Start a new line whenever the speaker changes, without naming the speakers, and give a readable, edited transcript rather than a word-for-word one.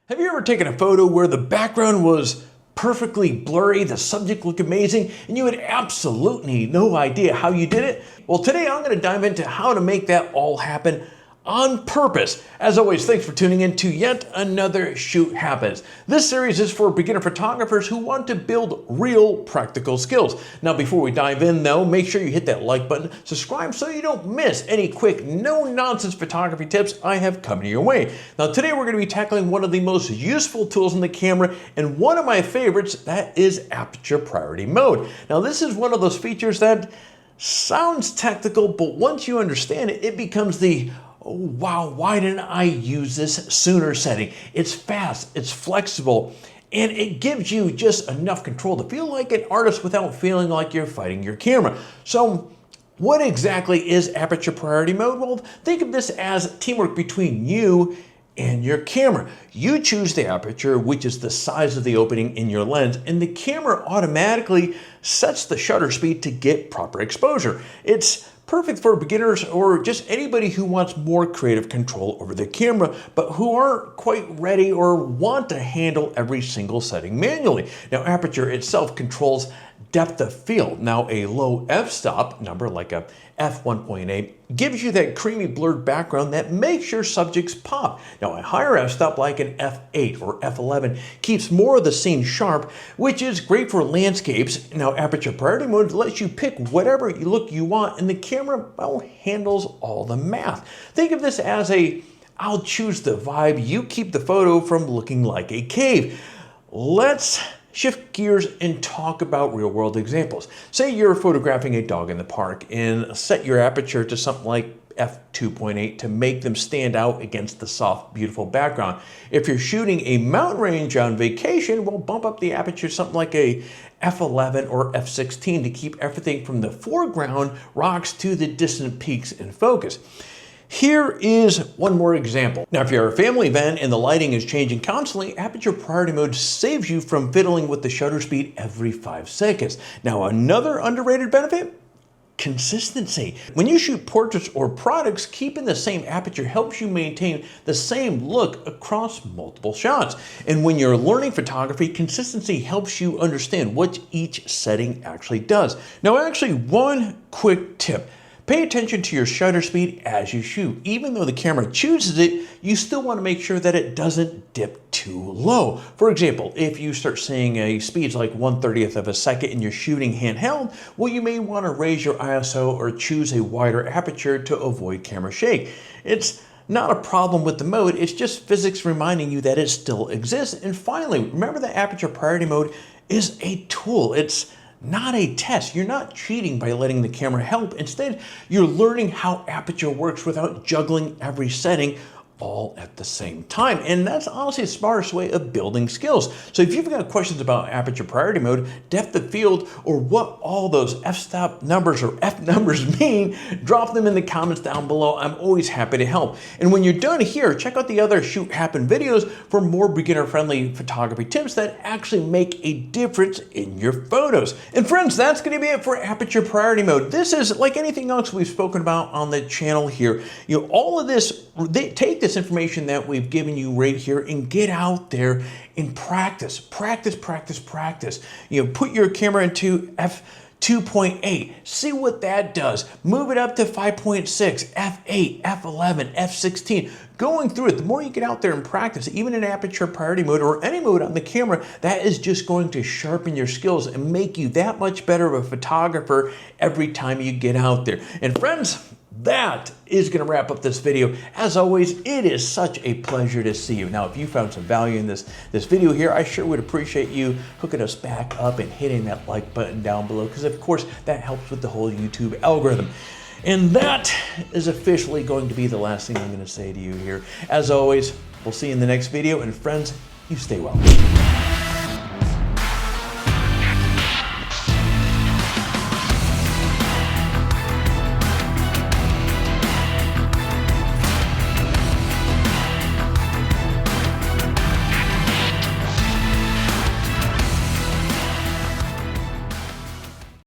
Have you ever taken a photo where the background was perfectly blurry, the subject looked amazing, and you had absolutely no idea how you did it? Well, today I'm going to dive into how to make that all happen on purpose. As always, thanks for tuning in to yet another Shoot Happens. This series is for beginner photographers who want to build real practical skills. Now, before we dive in though, make sure you hit that like button, subscribe so you don't miss any quick, no-nonsense photography tips I have coming your way. Now, today we're going to be tackling one of the most useful tools in the camera and one of my favorites, that is Aperture Priority Mode. Now, this is one of those features that sounds technical, but once you understand it, it becomes the "Oh, wow, why didn't I use this sooner" setting. It's fast, it's flexible, and it gives you just enough control to feel like an artist without feeling like you're fighting your camera. So what exactly is Aperture Priority Mode? Well, think of this as teamwork between you and your camera. You choose the aperture, which is the size of the opening in your lens, and the camera automatically sets the shutter speed to get proper exposure. It's perfect for beginners or just anybody who wants more creative control over the camera, but who aren't quite ready or want to handle every single setting manually. Now, Aperture itself controls depth of field. Now, a low f-stop number like a f1.8 gives you that creamy blurred background that makes your subjects pop. Now, a higher f-stop like an f8 or f11 keeps more of the scene sharp, which is great for landscapes. Now, Aperture Priority Mode lets you pick whatever look you want, and the camera, well, handles all the math. Think of this as I'll choose the vibe, you keep the photo from looking like a cave. Let's shift gears and talk about real-world examples. Say you're photographing a dog in the park and set your aperture to something like f2.8 to make them stand out against the soft, beautiful background. If you're shooting a mountain range on vacation, we'll bump up the aperture something like a f11 or f16 to keep everything from the foreground rocks to the distant peaks in focus. Here is one more example. Now, if you're a family event and the lighting is changing constantly, Aperture Priority Mode saves you from fiddling with the shutter speed every 5 seconds. Now, another underrated benefit? Consistency. When you shoot portraits or products, keeping the same aperture helps you maintain the same look across multiple shots. And when you're learning photography, consistency helps you understand what each setting actually does. Now, actually, one quick tip. Pay attention to your shutter speed as you shoot. Even though the camera chooses it, you still want to make sure that it doesn't dip too low. For example, if you start seeing a speeds like 1/30th of a second and you're shooting handheld, well, you may want to raise your ISO or choose a wider aperture to avoid camera shake. It's not a problem with the mode, it's just physics reminding you that it still exists. And finally, remember that Aperture Priority Mode is a tool. It's not a test. You're not cheating by letting the camera help. Instead, you're learning how aperture works without juggling every setting all at the same time. And that's honestly the smartest way of building skills. So if you've got questions about Aperture Priority Mode, depth of field, or what all those f-stop numbers or f numbers mean, drop them in the comments down below. I'm always happy to help. And when you're done here, check out the other Shoot Happen videos for more beginner-friendly photography tips that actually make a difference in your photos. And friends, that's going to be it for Aperture Priority Mode. This is like anything else we've spoken about on the channel here. You know, all of this, take this information that we've given you right here and get out there and practice. You know, put your camera into f2.8, see what that does. Move it up to 5.6, f8, f11, f16. Going through it, the more you get out there and practice, even in Aperture Priority Mode or any mode on the camera, that is just going to sharpen your skills and make you that much better of a photographer every time you get out there. And friends, that is going to wrap up this video. As always, it is such a pleasure to see you. Now, if you found some value in this video here, I sure would appreciate you hooking us back up and hitting that like button down below, because of course that helps with the whole YouTube algorithm. And that is officially going to be the last thing I'm going to say to you here. As always, we'll see you in the next video, and friends, you stay well.